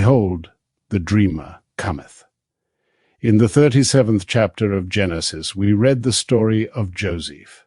Behold, the Dreamer cometh. In the 37th chapter of Genesis, we read the story of Joseph,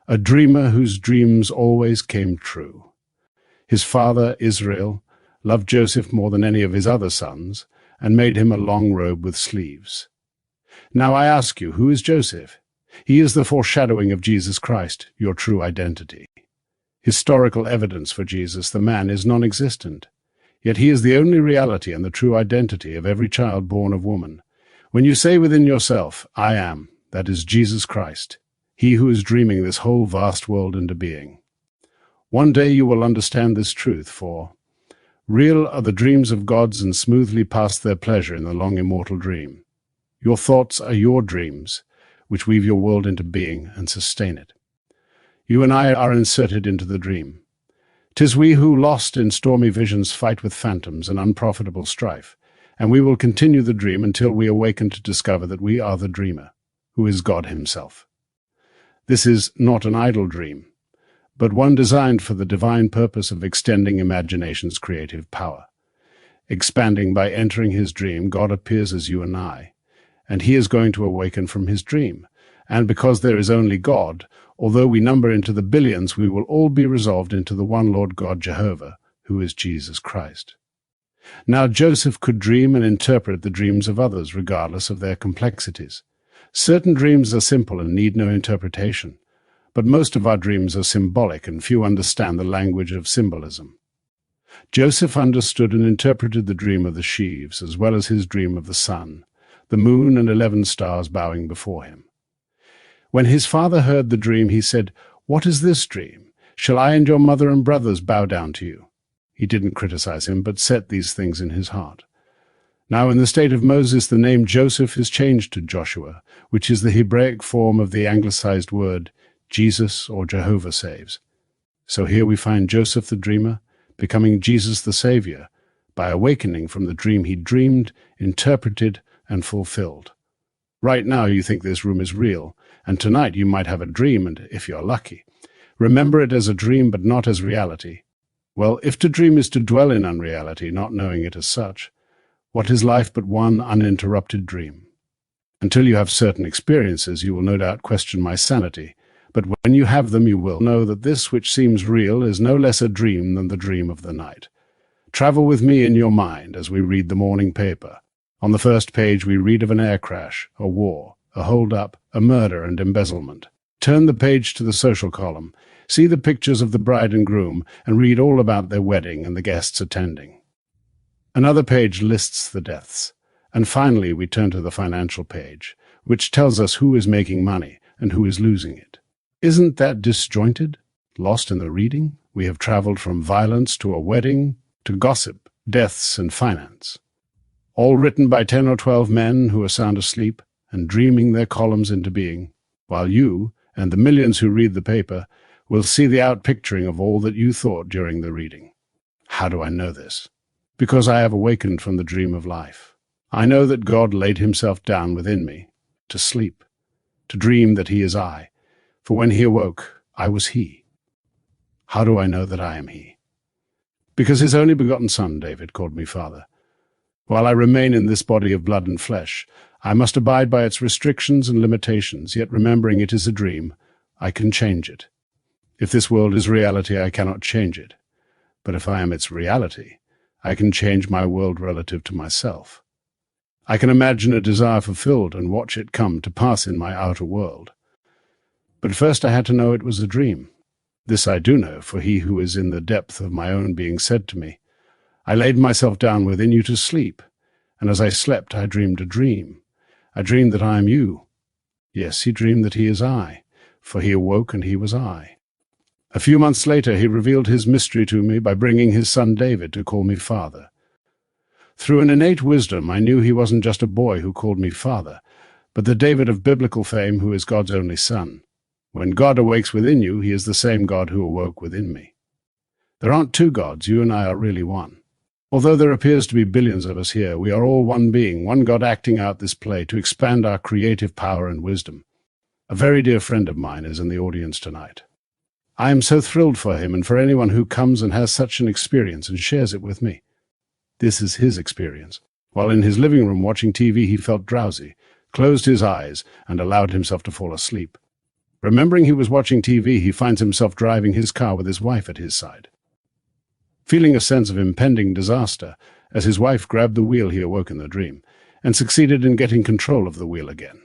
a dreamer whose dreams always came true. His father, Israel, loved Joseph more than any of his other sons, and made him a long robe with sleeves. Now I ask you, who is Joseph? He is the foreshadowing of Jesus Christ, your true identity. Historical evidence for Jesus, the man, is non-existent. Yet he is the only reality and the true identity of every child born of woman. When you say within yourself, I am, that is Jesus Christ, he who is dreaming this whole vast world into being. One day you will understand this truth, for real are the dreams of gods and smoothly pass their pleasure in the long immortal dream. Your thoughts are your dreams, which weave your world into being and sustain it. You and I are inserted into the dream. 'Tis we who, lost in stormy visions, fight with phantoms and unprofitable strife, and we will continue the dream until we awaken to discover that we are the dreamer, who is God himself. This is not an idle dream, but one designed for the divine purpose of extending imagination's creative power. Expanding by entering his dream, God appears as you and I, and he is going to awaken from his dream. And because there is only God, although we number into the billions, we will all be resolved into the one Lord God Jehovah, who is Jesus Christ. Now Joseph could dream and interpret the dreams of others, regardless of their complexities. Certain dreams are simple and need no interpretation, but most of our dreams are symbolic, and few understand the language of symbolism. Joseph understood and interpreted the dream of the sheaves, as well as his dream of the sun, the moon and 11 stars bowing before him. When his father heard the dream, he said, "What is this dream? Shall I and your mother and brothers bow down to you?" He didn't criticize him, but set these things in his heart. Now in the state of Moses, the name Joseph is changed to Joshua, which is the Hebraic form of the anglicized word Jesus or Jehovah saves. So here we find Joseph the dreamer becoming Jesus the Savior by awakening from the dream he dreamed, interpreted, and fulfilled. Right now you think this room is real, and tonight you might have a dream, and if you're lucky, remember it as a dream but not as reality. Well, if to dream is to dwell in unreality, not knowing it as such, what is life but one uninterrupted dream? Until you have certain experiences, you will no doubt question my sanity, but when you have them, you will know that this which seems real is no less a dream than the dream of the night. Travel with me in your mind as we read the morning paper. On the first page we read of an air crash, a war, a hold-up, a murder and embezzlement. Turn the page to the social column, see the pictures of the bride and groom, and read all about their wedding and the guests attending. Another page lists the deaths. And finally we turn to the financial page, which tells us who is making money and who is losing it. Isn't that disjointed? Lost in the reading? We have traveled from violence to a wedding, to gossip, deaths, and finance. All written by 10 or 12 men who are sound asleep and dreaming their columns into being, while you, and the millions who read the paper, will see the outpicturing of all that you thought during the reading. How do I know this? Because I have awakened from the dream of life. I know that God laid himself down within me, to sleep, to dream that he is I, for when he awoke, I was he. How do I know that I am he? Because his only begotten son, David, called me father. While I remain in this body of blood and flesh, I must abide by its restrictions and limitations, yet remembering it is a dream, I can change it. If this world is reality, I cannot change it. But if I am its reality, I can change my world relative to myself. I can imagine a desire fulfilled and watch it come to pass in my outer world. But first I had to know it was a dream. This I do know, for he who is in the depth of my own being said to me, I laid myself down within you to sleep, and as I slept I dreamed a dream. I dreamed that I am you. Yes, he dreamed that he is I, for he awoke and he was I. A few months later he revealed his mystery to me by bringing his son David to call me father. Through an innate wisdom I knew he wasn't just a boy who called me father, but the David of biblical fame who is God's only son. When God awakes within you, he is the same God who awoke within me. There aren't two gods, you and I are really one. Although there appears to be billions of us here, we are all one being, one God acting out this play to expand our creative power and wisdom. A very dear friend of mine is in the audience tonight. I am so thrilled for him and for anyone who comes and has such an experience and shares it with me. This is his experience. While in his living room watching TV, he felt drowsy, closed his eyes, and allowed himself to fall asleep. Remembering he was watching TV, he finds himself driving his car with his wife at his side. Feeling a sense of impending disaster, as his wife grabbed the wheel, he awoke in the dream, and succeeded in getting control of the wheel again.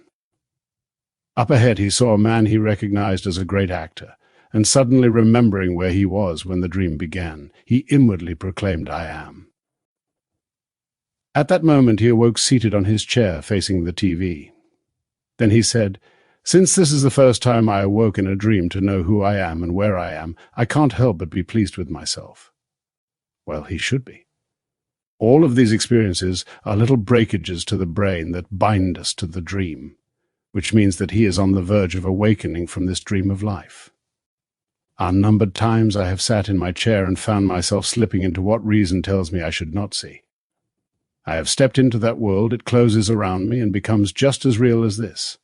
Up ahead he saw a man he recognized as a great actor, and suddenly remembering where he was when the dream began, he inwardly proclaimed, "I am." At that moment he awoke seated on his chair facing the TV. Then he said, "Since this is the first time I awoke in a dream to know who I am and where I am, I can't help but be pleased with myself." Well, he should be. All of these experiences are little breakages to the brain that bind us to the dream, which means that he is on the verge of awakening from this dream of life. Unnumbered times I have sat in my chair and found myself slipping into what reason tells me I should not see. I have stepped into that world, it closes around me and becomes just as real as this.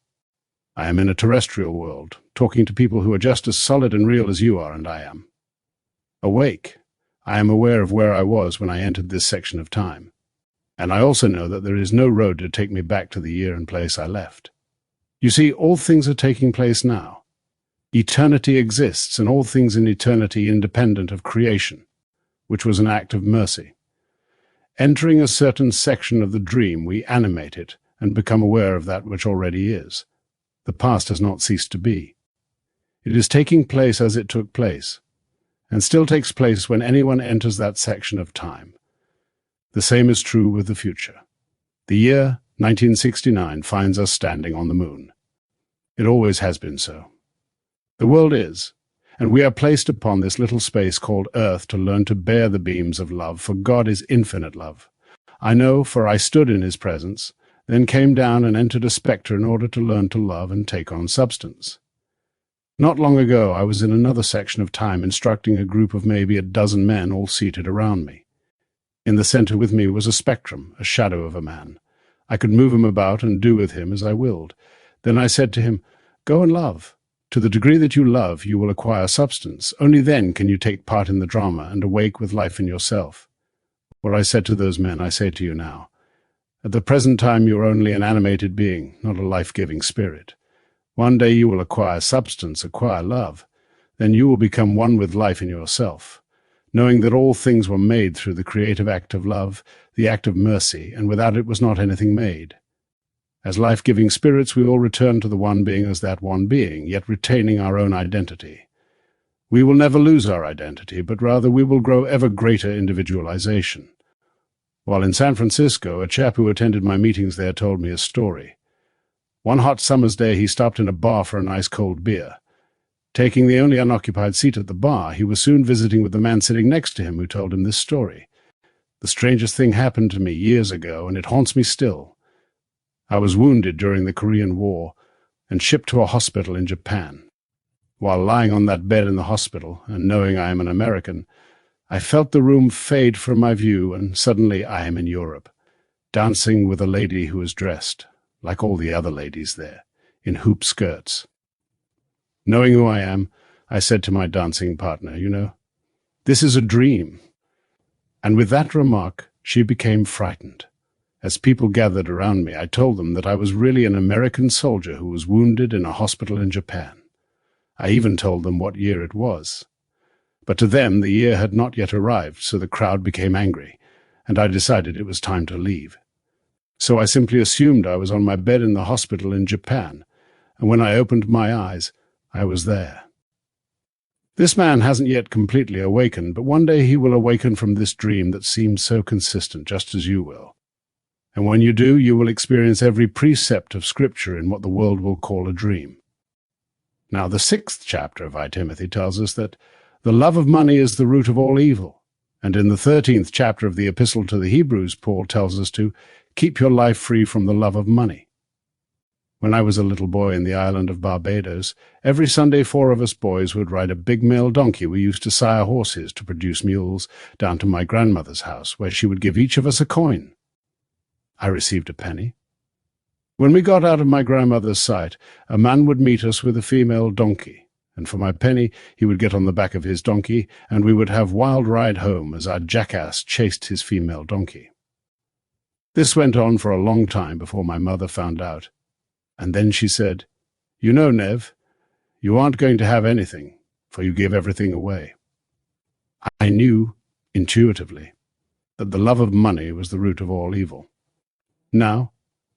I am in a terrestrial world, talking to people who are just as solid and real as you are and I am. Awake, I am aware of where I was when I entered this section of time, and I also know that there is no road to take me back to the year and place I left. You see, all things are taking place now. Eternity exists, and all things in eternity independent of creation, which was an act of mercy. Entering a certain section of the dream, we animate it and become aware of that which already is. The past has not ceased to be. It is taking place as it took place, and still takes place when anyone enters that section of time. The same is true with the future. The year 1969 finds us standing on the moon. It always has been so. The world is, and we are placed upon this little space called Earth to learn to bear the beams of love, for God is infinite love. I know, for I stood in his presence, then came down and entered a spectre in order to learn to love and take on substance. Not long ago I was in another section of time instructing a group of maybe a dozen men all seated around me. In the center with me was a spectrum, a shadow of a man. I could move him about and do with him as I willed. Then I said to him, "Go and love. To the degree that you love, you will acquire substance. Only then can you take part in the drama and awake with life in yourself." What I said to those men, I say to you now. At the present time, you are only an animated being, not a life-giving spirit. One day you will acquire substance, acquire love. Then you will become one with life in yourself, knowing that all things were made through the creative act of love, the act of mercy, and without it was not anything made. As life-giving spirits, we all return to the one being as that one being, yet retaining our own identity. We will never lose our identity, but rather we will grow ever greater individualization. While in San Francisco, a chap who attended my meetings there told me a story. One hot summer's day, he stopped in a bar for an ice-cold beer. Taking the only unoccupied seat at the bar, he was soon visiting with the man sitting next to him who told him this story. The strangest thing happened to me years ago, and it haunts me still. I was wounded during the Korean War and shipped to a hospital in Japan. While lying on that bed in the hospital, and knowing I am an American, I felt the room fade from my view, and suddenly I am in Europe, dancing with a lady who is dressed, like all the other ladies there, in hoop skirts. Knowing who I am, I said to my dancing partner, "You know, this is a dream." And with that remark, she became frightened. As people gathered around me, I told them that I was really an American soldier who was wounded in a hospital in Japan. I even told them what year it was. But to them, the year had not yet arrived, so the crowd became angry, and I decided it was time to leave. So I simply assumed I was on my bed in the hospital in Japan, and when I opened my eyes, I was there. This man hasn't yet completely awakened, but one day he will awaken from this dream that seems so consistent, just as you will. And when you do, you will experience every precept of Scripture in what the world will call a dream. Now, the 6th chapter of I Timothy tells us that the love of money is the root of all evil. And in the 13th chapter of the Epistle to the Hebrews, Paul tells us to keep your life free from the love of money. When I was a little boy in the island of Barbados, every Sunday 4 of us boys would ride a big male donkey we used to sire horses to produce mules down to my grandmother's house, where she would give each of us a coin. I received a penny. When we got out of my grandmother's sight, a man would meet us with a female donkey, and for my penny he would get on the back of his donkey, and we would have wild ride home as our jackass chased his female donkey. This went on for a long time before my mother found out, and then she said, "You know, Nev, you aren't going to have anything, for you give everything away." I knew, intuitively, that the love of money was the root of all evil. Now,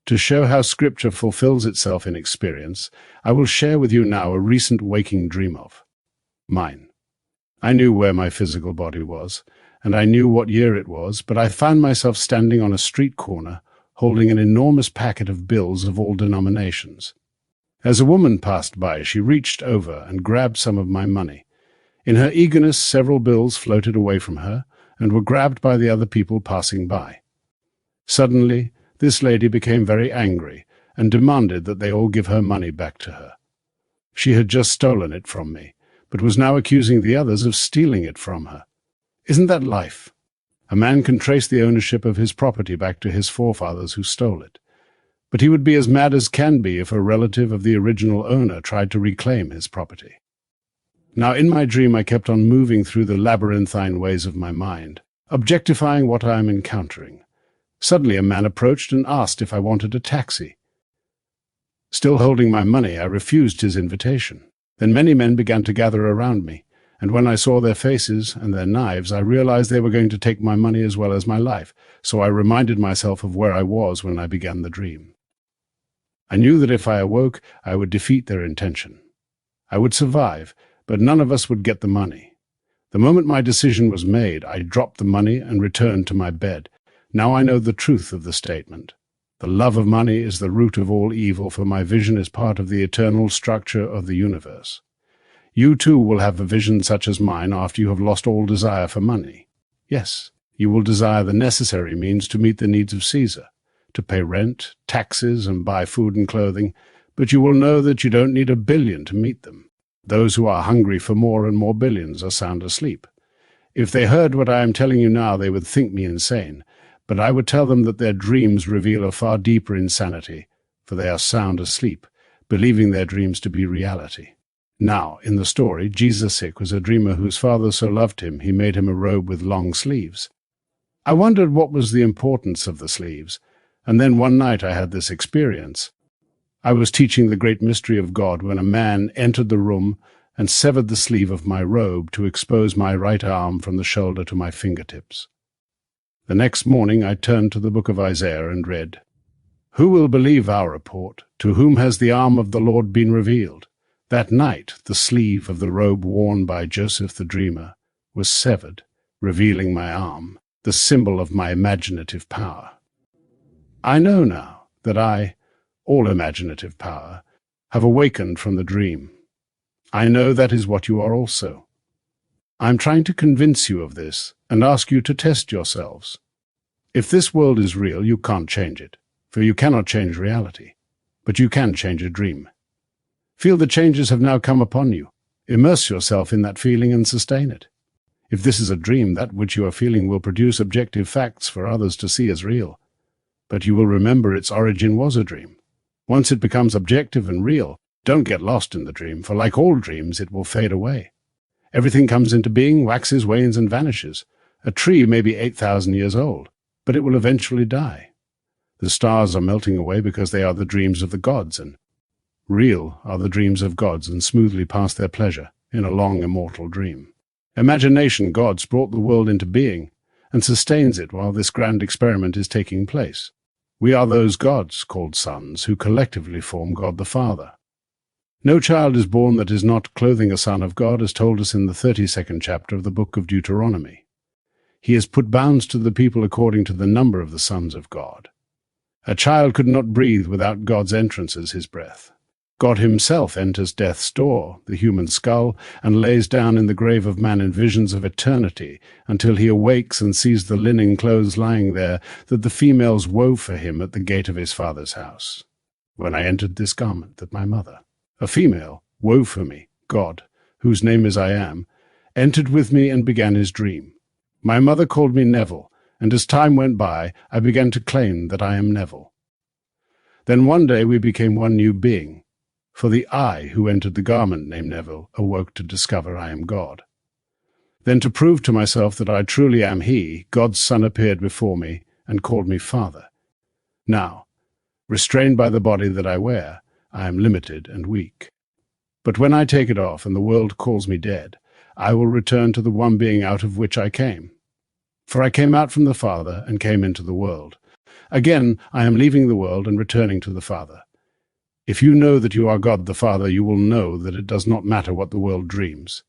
to show how Scripture fulfills itself in experience, I will share with you now a recent waking dream of mine. I knew where my physical body was, and I knew what year it was, but I found myself standing on a street corner, holding an enormous packet of bills of all denominations. As a woman passed by, she reached over and grabbed some of my money. In her eagerness, several bills floated away from her and were grabbed by the other people passing by. Suddenly, this lady became very angry and demanded that they all give her money back to her. She had just stolen it from me, but was now accusing the others of stealing it from her. Isn't that life? A man can trace the ownership of his property back to his forefathers who stole it. But he would be as mad as can be if a relative of the original owner tried to reclaim his property. Now, in my dream, I kept on moving through the labyrinthine ways of my mind, objectifying what I am encountering. Suddenly, a man approached and asked if I wanted a taxi. Still holding my money, I refused his invitation. Then many men began to gather around me, and when I saw their faces and their knives, I realized they were going to take my money as well as my life, so I reminded myself of where I was when I began the dream. I knew that if I awoke, I would defeat their intention. I would survive, but none of us would get the money. The moment my decision was made, I dropped the money and returned to my bed. Now I know the truth of the statement. The love of money is the root of all evil, for my vision is part of the eternal structure of the universe. You too will have a vision such as mine after you have lost all desire for money. Yes, you will desire the necessary means to meet the needs of Caesar, to pay rent, taxes, and buy food and clothing, but you will know that you don't need 1 billion to meet them. Those who are hungry for more and more billions are sound asleep. If they heard what I am telling you now, they would think me insane, but I would tell them that their dreams reveal a far deeper insanity, for they are sound asleep, believing their dreams to be reality. Now, in the story, Jesus was a dreamer whose father so loved him, he made him a robe with long sleeves. I wondered what was the importance of the sleeves, and then one night I had this experience. I was teaching the great mystery of God when a man entered the room and severed the sleeve of my robe to expose my right arm from the shoulder to my fingertips. The next morning I turned to the book of Isaiah and read, "Who will believe our report? To whom has the arm of the Lord been revealed?" That night the sleeve of the robe worn by Joseph the dreamer was severed, revealing my arm, the symbol of my imaginative power. I know now that I, all imaginative power, have awakened from the dream. I know that is what you are also. I am trying to convince you of this and ask you to test yourselves. If this world is real, you can't change it, for you cannot change reality, but you can change a dream. Feel the changes have now come upon you. Immerse yourself in that feeling and sustain it. If this is a dream, that which you are feeling will produce objective facts for others to see as real. But you will remember its origin was a dream. Once it becomes objective and real, don't get lost in the dream, for like all dreams, it will fade away. Everything comes into being, waxes, wanes, and vanishes. A tree may be 8,000 years old, but it will eventually die. The stars are melting away because they are the dreams of the gods, and real are the dreams of gods, and smoothly pass their pleasure in a long immortal dream. Imagination, gods, brought the world into being, and sustains it while this grand experiment is taking place. We are those gods, called sons, who collectively form God the Father. No child is born that is not clothing a son of God, as told us in the 32nd chapter of the book of Deuteronomy. He has put bounds to the people according to the number of the sons of God. A child could not breathe without God's entrance as his breath. God himself enters death's door, the human skull, and lays down in the grave of man in visions of eternity, until he awakes and sees the linen clothes lying there, that the females wove for him at the gate of his father's house. When I entered this garment, that my mother, a female, wove for me, God, whose name is I Am, entered with me and began his dream. My mother called me Neville, and as time went by, I began to claim that I am Neville. Then one day we became one new being. for the I who entered the garment named Neville awoke to discover I am God. Then to prove to myself that I truly am he, God's Son appeared before me and called me Father. Now, restrained by the body that I wear, I am limited and weak. But when I take it off and the world calls me dead, I will return to the one being out of which I came. For I came out from the Father and came into the world. Again, I am leaving the world and returning to the Father. If you know that you are God the Father, you will know that it does not matter what the world dreams.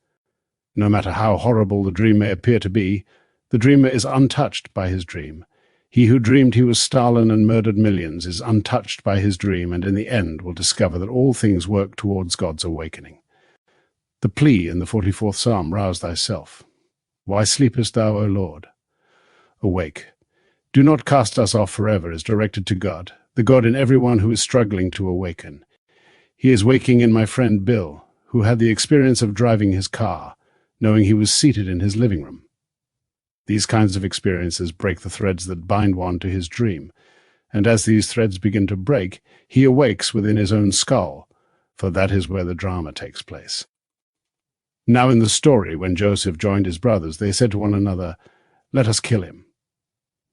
No matter how horrible the dream may appear to be, the dreamer is untouched by his dream. He who dreamed he was Stalin and murdered millions is untouched by his dream, and in the end will discover that all things work towards God's awakening. The plea in the 44th Psalm, rouse thyself. Why sleepest thou, O Lord? Awake. Do not cast us off forever is directed to God, the God in everyone who is struggling to awaken. He is waking in my friend Bill, who had the experience of driving his car, knowing he was seated in his living room. These kinds of experiences break the threads that bind one to his dream, and as these threads begin to break, he awakes within his own skull, for that is where the drama takes place. Now in the story, when Joseph joined his brothers, they said to one another, "Let us kill him."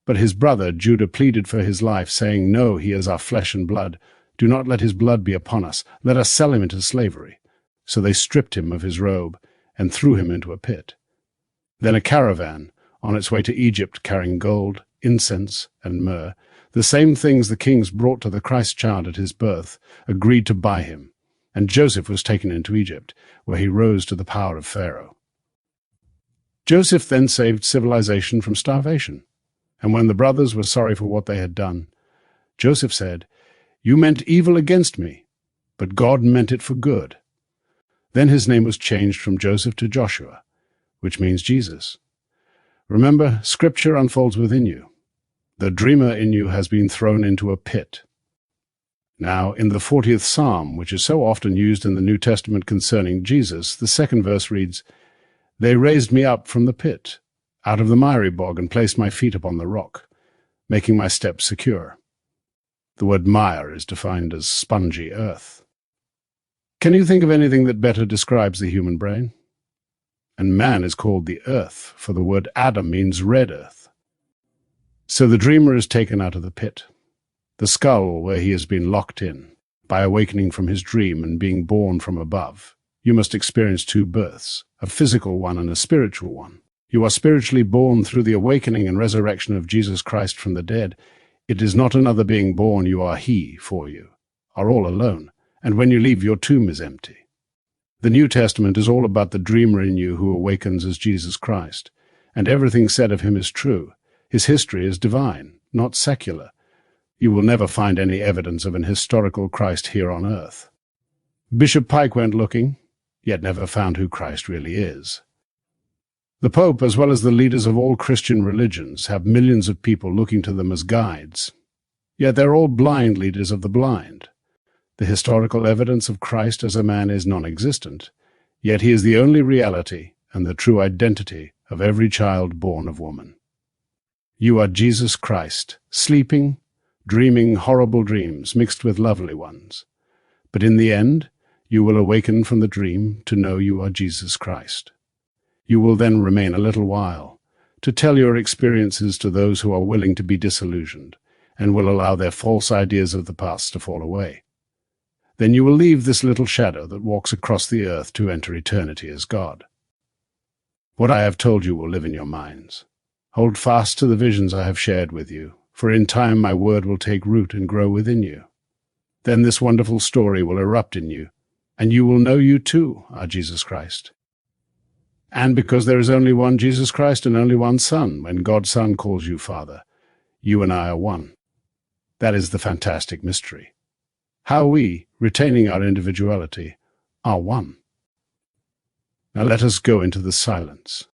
But his brother Judah pleaded for his life, saying, "No, he is our flesh and blood. Do not let his blood be upon us. Let us sell him into slavery." So they stripped him of his robe and threw him into a pit. Then a caravan, on its way to Egypt carrying gold, incense, and myrrh, the same things the kings brought to the Christ child at his birth, agreed to buy him, and Joseph was taken into Egypt, where he rose to the power of Pharaoh. Joseph then saved civilization from starvation. And when the brothers were sorry for what they had done, Joseph said, "You meant evil against me, but God meant it for good." Then his name was changed from Joseph to Joshua, which means Jesus. Remember, Scripture unfolds within you. The dreamer in you has been thrown into a pit. Now, in the 40th Psalm, which is so often used in the New Testament concerning Jesus, the second verse reads, "They raised me up from the pit, out of the miry bog, and placed my feet upon the rock, making my steps secure." The word mire is defined as spongy earth. Can you think of anything that better describes the human brain? And man is called the earth, for the word Adam means red earth. So the dreamer is taken out of the pit, the skull where he has been locked in, by awakening from his dream and being born from above. You must experience two births, a physical one and a spiritual one. You are spiritually born through the awakening and resurrection of Jesus Christ from the dead. It is not another being born, you are he for you, are all alone, and when you leave, your tomb is empty. The New Testament is all about the dreamer in you who awakens as Jesus Christ, and everything said of him is true. His history is divine, not secular. You will never find any evidence of an historical Christ here on earth. Bishop Pike went looking, yet never found who Christ really is. The Pope, as well as the leaders of all Christian religions, have millions of people looking to them as guides. Yet they're all blind leaders of the blind. The historical evidence of Christ as a man is non-existent, yet he is the only reality and the true identity of every child born of woman. You are Jesus Christ, sleeping, dreaming horrible dreams mixed with lovely ones. But in the end, you will awaken from the dream to know you are Jesus Christ. You will then remain a little while to tell your experiences to those who are willing to be disillusioned and will allow their false ideas of the past to fall away. Then you will leave this little shadow that walks across the earth to enter eternity as God. What I have told you will live in your minds. Hold fast to the visions I have shared with you, for in time my word will take root and grow within you. Then this wonderful story will erupt in you, and you will know you too are Jesus Christ. And because there is only one Jesus Christ and only one Son, when God's Son calls you Father, you and I are one. That is the fantastic mystery. How we, retaining our individuality, are one. Now let us go into the silence.